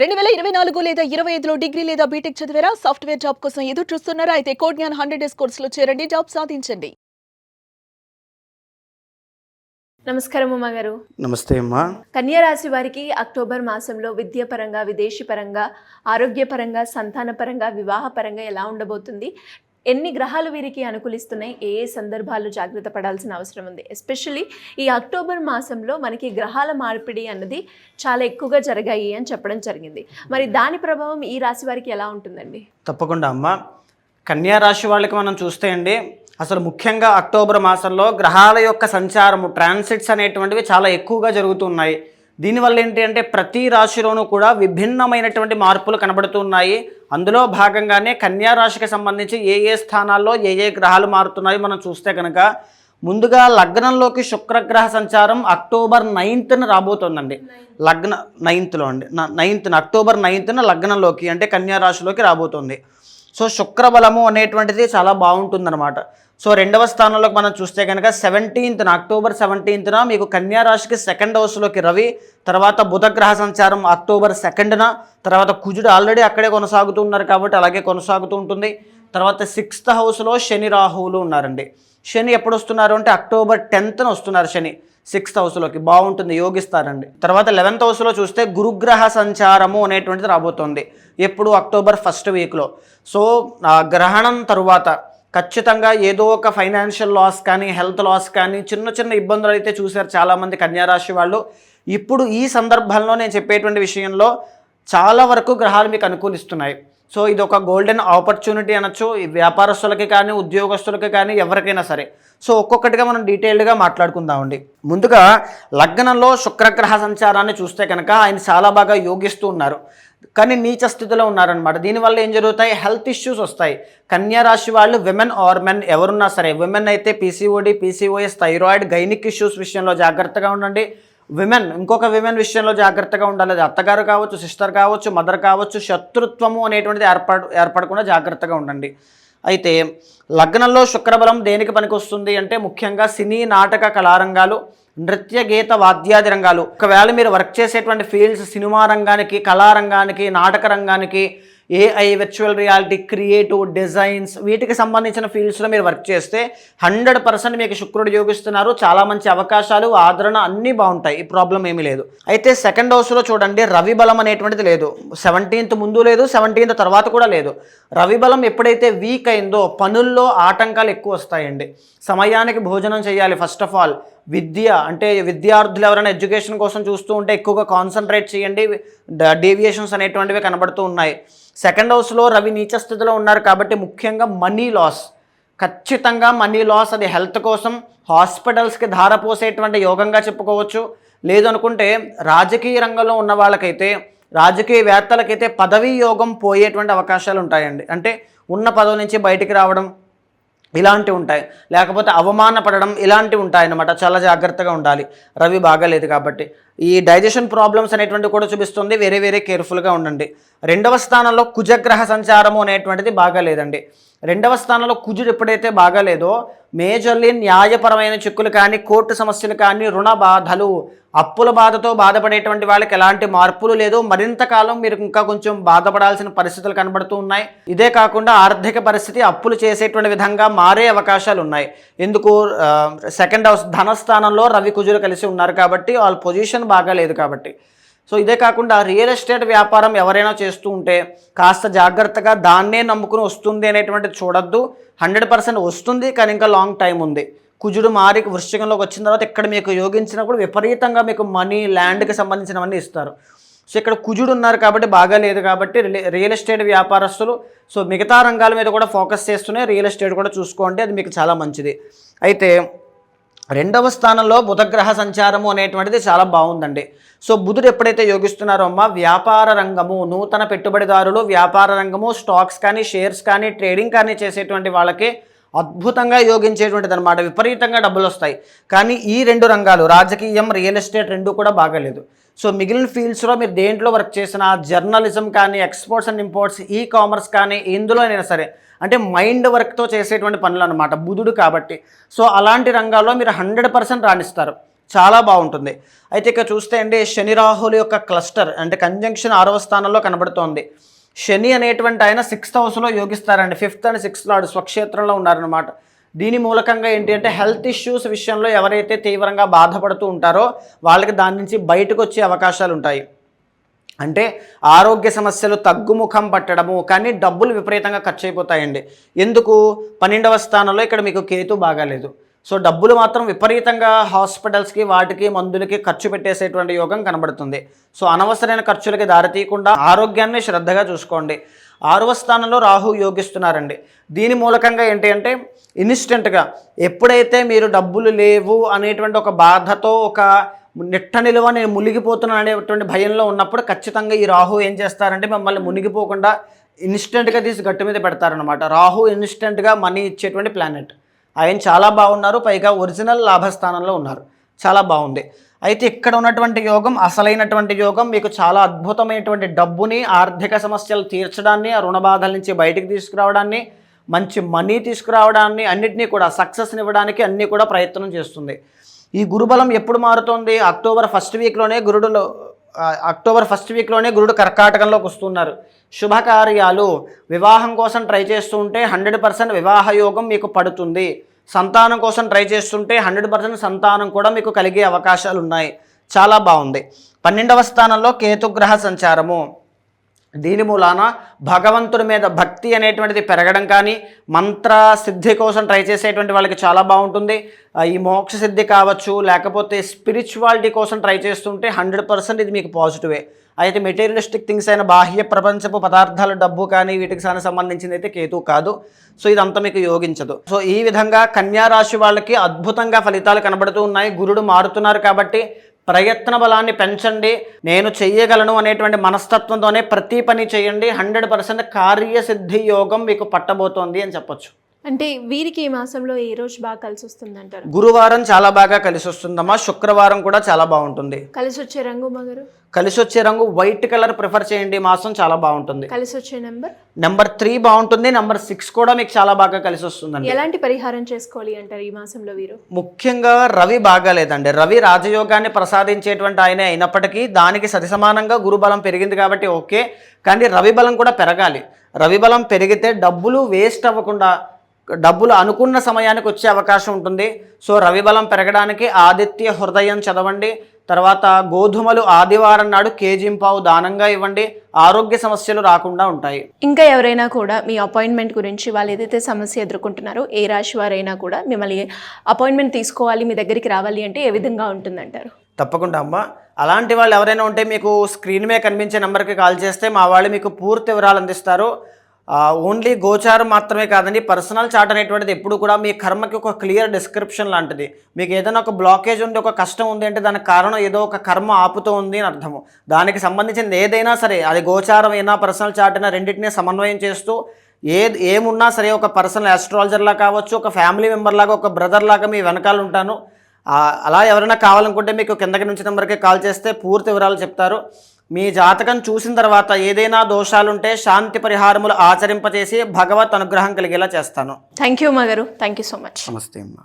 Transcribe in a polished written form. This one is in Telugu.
2024 లేదా 25లో డిగ్రీ లేదా బీటెక్ చదివారా? సాఫ్ట్‌వేర్ జాబ్ కోసం ఎదురు చూస్తున్నారా? అయితే కోడ్ జ్ఞాన్ 100 డేస్ కోర్సులో చేరండి. జాబ్ సాధించండి. నమస్కారం ఉమా గారు. నమస్తే అమ్మా. కన్యా రాశి వారికి అక్టోబర్ మాసంలో విద్యాపరంగా, విదేశీపరంగా, ఆరోగ్యపరంగా, సంతానపరంగా, వివాహపరంగా ఎలా ఉండబోతుంది? ఎన్ని గ్రహాలు వీరికి అనుకూలిస్తున్నాయి? ఏ ఏ సందర్భాల్లో జాగ్రత్త పడాల్సిన అవసరం ఉంది? ఎస్పెషల్లీ ఈ అక్టోబర్ మాసంలో మనకి గ్రహాల మార్పిడి అన్నది చాలా ఎక్కువగా జరిగాయి అని చెప్పడం జరిగింది. మరి దాని ప్రభావం ఈ రాశి వారికి ఎలా ఉంటుందండి? తప్పకుండా అమ్మ. కన్యా రాశి వాళ్ళకి మనం చూస్తే అండి, అసలు ముఖ్యంగా అక్టోబర్ మాసంలో గ్రహాల యొక్క సంచారము, ట్రాన్సిట్స్ అనేటువంటివి చాలా ఎక్కువగా జరుగుతున్నాయి. దీనివల్ల ఏంటి అంటే ప్రతి రాశిలోనూ కూడా విభిన్నమైనటువంటి మార్పులు కనబడుతున్నాయి. అందులో భాగంగానే కన్యా రాశికి సంబంధించి ఏ ఏ స్థానాల్లో ఏ ఏ గ్రహాలు మారుతున్నాయో మనం చూస్తే కనుక, ముందుగా లగ్నంలోకి శుక్రగ్రహ సంచారం అక్టోబర్ 9న రాబోతోందండి. లగ్న 9థ్లో అండి, 9థ్ అక్టోబర్ 9న లగ్నంలోకి అంటే కన్యా రాశిలోకి రాబోతోంది. సో శుక్రబలము అనేటువంటిది చాలా బాగుంటుందన్నమాట. సో రెండవ స్థానంలోకి మనం చూస్తే కనుక అక్టోబర్ 17న మీకు కన్యా రాశికి సెకండ్ హౌస్లోకి రవి, తర్వాత బుధగ్రహ సంచారం అక్టోబర్ 2న, తర్వాత కుజుడు ఆల్రెడీ అక్కడే కొనసాగుతున్నారు కాబట్టి అలాగే కొనసాగుతూ ఉంటుంది. తర్వాత 6th హౌస్లో శని రాహువులు ఉన్నారండి. శని ఎప్పుడు వస్తున్నారు అంటే అక్టోబర్ 10న వస్తున్నారు శని 6th హౌస్లోకి, బాగుంటుంది, యోగిస్తారండి. తర్వాత 11th హౌస్లో చూస్తే గురుగ్రహ సంచారము అనేటువంటిది రాబోతోంది ఎప్పుడు అక్టోబర్ 1st వీక్లో. సో గ్రహణం తరువాత ఖచ్చితంగా ఏదో ఒక ఫైనాన్షియల్ లాస్ కానీ, హెల్త్ లాస్ కానీ, చిన్న చిన్న ఇబ్బందులు అయితే చూశారు చాలామంది కన్యారాశి వాళ్ళు. ఇప్పుడు ఈ సందర్భంలో నేను చెప్పేటువంటి విషయంలో చాలా వరకు గ్రహాలు మీకు అనుకూలిస్తున్నాయి. సో ఇది ఒక గోల్డెన్ ఆపర్చునిటీ అనొచ్చు, వ్యాపారస్తులకి కానీ, ఉద్యోగస్తులకి కానీ, ఎవరికైనా సరే. సో ఒక్కొక్కటిగా మనం డీటెయిల్డ్గా మాట్లాడుకుందామండి. ముందుగా లగ్నంలో శుక్రగ్రహ సంచారాన్ని చూస్తే కనుక ఆయన చాలా బాగా యోగిస్తూ ఉన్నారు, కానీ నీచ స్థితిలో ఉన్నారనమాట. దీనివల్ల ఏం జరుగుతాయి? హెల్త్ ఇష్యూస్ వస్తాయి. కన్యా రాశి వాళ్ళు విమెన్ ఆర్ మెన్ ఎవరున్నా సరే, విమెన్ అయితే PCOD, PCOS, thyroid, gynaec issues విషయంలో జాగ్రత్తగా ఉండండి. ఇంకొక విమెన్ విషయంలో జాగ్రత్తగా ఉండాలి. అది అత్తగారు కావచ్చు, సిస్టర్ కావచ్చు, మదర్ కావచ్చు. శత్రుత్వము అనేటువంటిది ఏర్పడకుండా జాగ్రత్తగా ఉండండి. అయితే లగ్నంలో శుక్రబలం దేనికి పనికి వస్తుంది అంటే ముఖ్యంగా సినీ, నాటక, కళారంగాలు, నృత్య, గీత, వాద్యాది రంగాలు. ఒకవేళ మీరు వర్క్ చేసేటువంటి ఫీల్డ్స్ సినిమా రంగానికి, కళారంగానికి, నాటక రంగానికి, AI, virtual reality, creative, designs, వీటికి సంబంధించిన ఫీల్డ్స్లో మీరు వర్క్ చేస్తే 100% మీకు శుక్రుడు యోగిస్తున్నారు. చాలా మంచి అవకాశాలు, ఆదరణ అన్నీ బాగుంటాయి, ఈ ప్రాబ్లం ఏమీ లేదు. అయితే సెకండ్ హౌస్లో చూడండి, రవి బలం అనేటువంటిది లేదు. 17th ముందు లేదు, 17th తర్వాత కూడా లేదు. రవి బలం ఎప్పుడైతే వీక్ అయిందో పనుల్లో ఆటంకాలు ఎక్కువ వస్తాయండి. సమయానికి భోజనం చేయాలి. ఫస్ట్ ఆఫ్ ఆల్ విద్య అంటే విద్యార్థులు ఎవరైనా ఎడ్యుకేషన్ కోసం చూస్తూ ఉంటే ఎక్కువగా కాన్సన్ట్రేట్ చేయండి. డేవియేషన్స్ అనేటువంటివి కనబడుతూ ఉన్నాయి. సెకండ్ హౌస్లో రవి నీచ స్థితిలో ఉన్నారు కాబట్టి ముఖ్యంగా మనీ లాస్, ఖచ్చితంగా మనీ లాస్. అది హెల్త్ కోసం హాస్పిటల్స్కి ధారపోసేటువంటి యోగంగా చెప్పుకోవచ్చు. లేదు అనుకుంటే రాజకీయ రంగంలో ఉన్న వాళ్ళకైతే, రాజకీయవేత్తలకైతే పదవీ యోగం పోయేటువంటి అవకాశాలు ఉంటాయండి. అంటే ఉన్న పదవి నుంచి బయటికి రావడం ఇలాంటివి ఉంటాయి, లేకపోతే అవమానపడడం ఇలాంటివి ఉంటాయన్నమాట. చాలా జాగ్రత్తగా ఉండాలి. రవి బాగాలేదు కాబట్టి ఈ డైజెషన్ ప్రాబ్లమ్స్ అనేటువంటివి కూడా చూపిస్తుంది. వేరే కేర్ఫుల్గా ఉండండి. రెండవ స్థానంలో కుజగ్రహ సంచారము అనేటువంటిది బాగాలేదండి. రెండవ స్థానంలో కుజుడు ఎప్పుడైతే బాగాలేదో మేజర్లీ న్యాయపరమైన చిక్కులు కానీ, కోర్టు సమస్యలు కానీ, రుణ బాధలు, అప్పుల బాధతో బాధపడేటువంటి వాళ్ళకి ఎలాంటి మార్పులు లేదు. మరింత కాలం మీరు ఇంకా కొంచెం బాధపడాల్సిన పరిస్థితులు కనబడుతూ ఉన్నాయి. ఇదే కాకుండా ఆర్థిక పరిస్థితి అప్పులు చేసేటువంటి విధంగా మారే అవకాశాలు ఉన్నాయి. ఎందుకు? సెకండ్ హౌస్ ధనస్థానంలో రవి కుజులు కలిసి ఉన్నారు కాబట్టి వాళ్ళ పొజిషన్ బాగాలేదు కాబట్టి. సో ఇదే కాకుండా రియల్ ఎస్టేట్ వ్యాపారం ఎవరైనా చేస్తూ ఉంటే కాస్త జాగ్రత్తగా దాన్నే నమ్ముకుని వస్తుంది అనేటువంటిది చూడొద్దు. 100% వస్తుంది, కానీ ఇంకా లాంగ్ టైం ఉంది. కుజుడు మారి వృశ్చికంలోకి వచ్చిన తర్వాత ఇక్కడ మీకు యోగించినప్పుడు విపరీతంగా మీకు మనీ, ల్యాండ్కి సంబంధించినవన్నీ ఇస్తారు. సో ఇక్కడ కుజుడు ఉన్నారు కాబట్టి బాగాలేదు కాబట్టి రియల్ ఎస్టేట్ వ్యాపారస్తులు సో మిగతా రంగాల మీద కూడా ఫోకస్ చేస్తూనే రియల్ ఎస్టేట్ కూడా చూసుకోండి, అది మీకు చాలా మంచిది. అయితే రెండవ స్థానంలో బుధగ్రహ సంచారము అనేటువంటిది చాలా బాగుందండి. సో బుధుడు ఎప్పుడైతే యోగిస్తున్నారో అమ్మ, వ్యాపార రంగము, నూతన పెట్టుబడిదారులు, వ్యాపార రంగము, స్టాక్స్ కానీ, షేర్స్ కానీ, ట్రేడింగ్ కానీ చేసేటువంటి వాళ్ళకి అద్భుతంగా యోగించేటువంటిది అనమాట. విపరీతంగా డబ్బులు వస్తాయి. కానీ ఈ రెండు రంగాలు, రాజకీయం, రియల్ ఎస్టేట్, రెండు కూడా బాగాలేదు. సో మిగిలిన ఫీల్డ్స్లో మీరు దేంట్లో వర్క్ చేసినా, జర్నలిజం కానీ, exports and imports, e commerce కానీ, ఇందులోనైనా సరే అంటే మైండ్ వర్క్తో చేసేటువంటి పనులు అనమాట బుధుడు కాబట్టి. సో అలాంటి రంగాల్లో మీరు 100% రాణిస్తారు. చాలా బాగుంటుంది. అయితే ఇక చూస్తే అండి శని రాహుల యొక్క క్లస్టర్ అంటే కంజంక్షన్ 6వ స్థానంలో కనబడుతోంది. శని అనేటువంటి ఆయన 6th హౌస్లో యోగిస్తారండి. 5th అండ్ 6th లార్డ్ స్వక్షేత్రంలో ఉన్నారనమాట. దీని మూలకంగా ఏంటి అంటే హెల్త్ ఇష్యూస్ విషయంలో ఎవరైతే తీవ్రంగా బాధపడుతూ ఉంటారో వాళ్ళకి దాని నుంచి బయటకు వచ్చే అవకాశాలు ఉంటాయి. అంటే ఆరోగ్య సమస్యలు తగ్గుముఖం పట్టడము, కానీ డబ్బులు విపరీతంగా ఖర్చు అయిపోతాయండి. ఎందుకు? 12వ స్థానంలో ఇక్కడ మీకు కేతు బాగాలేదు. సో డబ్బులు మాత్రం విపరీతంగా హాస్పిటల్స్కి వాటికి మందులకి ఖర్చు పెట్టేసేటువంటి యోగం కనబడుతుంది. సో అనవసరమైన ఖర్చులకి దారితీయకుండా ఆరోగ్యాన్ని శ్రద్ధగా చూసుకోండి. 6వ స్థానంలో రాహు యోగిస్తున్నారండి. దీని మూలకంగా ఏంటి అంటే ఇన్స్టెంట్గా ఎప్పుడైతే మీరు డబ్బులు లేవు అనేటువంటి ఒక బాధతో ఒక నిట్ట నిలువ నేను మునిగిపోతున్నాను అనేటువంటి భయంలో ఉన్నప్పుడు ఖచ్చితంగా ఈ రాహు ఏం చేస్తారంటే మిమ్మల్ని మునిగిపోకుండా ఇన్స్టెంట్గా తీసి గట్టు మీద పెడతారనమాట. రాహు ఇన్స్టెంట్గా మనీ ఇచ్చేటువంటి ప్లానెట్. ఆయన చాలా బాగున్నారు, పైగా ఒరిజినల్ లాభస్థానంలో ఉన్నారు. చాలా బాగుంది. అయితే ఇక్కడ ఉన్నటువంటి యోగం అసలైనటువంటి యోగం మీకు చాలా అద్భుతమైనటువంటి డబ్బుని, ఆర్థిక సమస్యలు తీర్చడాన్ని, ఆ రుణ బాధల నుంచి బయటికి తీసుకురావడాన్ని, మంచి మనీ తీసుకురావడాన్ని, అన్నిటినీ కూడా సక్సెస్ని ఇవ్వడానికి అన్నీ కూడా ప్రయత్నం చేస్తుంది. ఈ గురుబలం ఎప్పుడు మారుతోంది? అక్టోబర్ ఫస్ట్ వీక్లోనే గురుడు కర్కాటకంలోకి వస్తున్నారు. శుభకార్యాలు, వివాహం కోసం ట్రై చేస్తూ ఉంటే 100% వివాహ యోగం మీకు పడుతుంది. సంతానం కోసం ట్రై చేస్తుంటే 100% సంతానం కూడా మీకు కలిగే అవకాశాలు ఉన్నాయి. చాలా బాగుంది. 12వ స్థానంలో కేతుగ్రహ సంచారము. దీని మూలాన భగవంతుడి మీద భక్తి అనేటువంటిది పెరగడం కానీ, మంత్ర సిద్ధి కోసం ట్రై చేసేటువంటి వాళ్ళకి చాలా బాగుంటుంది. ఈ మోక్ష సిద్ధి కావచ్చు, లేకపోతే స్పిరిచువాలిటీ కోసం ట్రై చేస్తుంటే 100% ఇది మీకు పాజిటివే. అయితే మెటీరియలిస్టిక్ థింగ్స్ అయిన బాహ్య ప్రపంచపు పదార్థాలు, డబ్బు కానీ వీటికి సంబంధించింది అయితే కేతు కాదు. సో ఇదంతా మీకు యోగించదు. సో ఈ విధంగా కన్యా రాశి వాళ్ళకి అద్భుతంగా ఫలితాలు కనబడుతూ ఉన్నాయి. గురుడు మారుతున్నారు కాబట్టి ప్రయత్న బలాన్ని పెంచండి. నేను చెయ్యగలను అనేటువంటి మనస్తత్వంతోనే ప్రతి పని చేయండి. 100% కార్యసిద్ధి యోగం మీకు పట్టబోతోంది అని చెప్పొచ్చు. అంటే వీరికి ఈ మాసంలో ఏ రోజు బాగా కలిసి వస్తుంది అంటారు? గురువారం చాలా బాగా కలిసి వస్తుందమ్మా. శుక్రవారం కూడా చాలా బాగుంటుంది. కలిసి వచ్చే రంగు మగరు? కలిసి వచ్చే రంగు వైట్ కలర్ ప్రిఫర్ చేయండి. మాసం చాలా బాగుంటుంది. కలిసి వచ్చే నెంబర్ 3 బాగుంటుంది. నెంబర్ 6 కూడా మీకు చాలా బాగా కలిసి వస్తుందండి. ఎలాంటి పరిహారం చేసుకోవాలి అంటారు ఈ మాసంలో వీరు? ముఖ్యంగా రవి బాగాలేదండి. రవి రాజయోగాన్ని ప్రసాదించేటువంటి ఆయనే అయినప్పటికీ దానికి సరిసమానంగా గురుబలం పెరిగింది కాబట్టి ఓకే, కానీ రవి బలం కూడా పెరగాలి. రవి బలం పెరిగితే డబ్బులు వేస్ట్ అవ్వకుండా డబ్బులు అనుకున్న సమయానికి వచ్చే అవకాశం ఉంటుంది. సో రవి బలం పెరగడానికి ఆదిత్య హృదయం చదవండి. తర్వాత గోధుమలు ఆదివారం నాడు కేజీంపావు దానంగా ఇవ్వండి. ఆరోగ్య సమస్యలు రాకుండా ఉంటాయి. ఇంకా ఎవరైనా కూడా మీ అపాయింట్మెంట్ గురించి, వాళ్ళు ఏదైతే సమస్య ఎదుర్కొంటున్నారో ఏ రాశి వారైనా కూడా మిమ్మల్ని అపాయింట్మెంట్ తీసుకోవాలి, మీ దగ్గరికి రావాలి అంటే ఏ విధంగా ఉంటుందంటారు? తప్పకుండా అమ్మ. అలాంటి వాళ్ళు ఎవరైనా ఉంటే మీకు స్క్రీన్ మీద కనిపించే నెంబర్కి కాల్ చేస్తే మా వాళ్ళు మీకు పూర్తి వివరాలు అందిస్తారు. ఓన్లీ గోచారం మాత్రమే కాదండి, పర్సనల్ చార్ట్ అనేటువంటిది ఎప్పుడు కూడా మీ కర్మకి ఒక క్లియర్ డిస్క్రిప్షన్ లాంటిది. మీకు ఏదైనా ఒక బ్లాకేజ్ ఉంది, ఒక కష్టం ఉంది అంటే దానికి కారణం ఏదో ఒక కర్మ ఆపుతూ ఉంది అని అర్థము. దానికి సంబంధించింది ఏదైనా సరే, అది గోచారం అయినా పర్సనల్ చార్ట్ అయినా రెండింటినీ సమన్వయం చేస్తూ ఏమున్నా సరే ఒక పర్సనల్ ఆస్ట్రాలజర్లా కావచ్చు, ఒక ఫ్యామిలీ మెంబర్ లాగా, ఒక బ్రదర్ లాగా మీ వెనకాల ఉంటాను. అలా ఎవరైనా కావాలనుకుంటే మీకు కిందకి నుంచి నెంబర్కి కాల్ చేస్తే పూర్తి వివరాలు చెప్తారు. మీ జాతకం చూసిన తర్వాత ఏదైనా దోషాలుంటే శాంతి పరిహారములు ఆచరింపచేసి భగవత్ అనుగ్రహం కలిగేలా చేస్తాను. థ్యాంక్ యూ మగారు. Thank you so much. నమస్తే అమ్మా.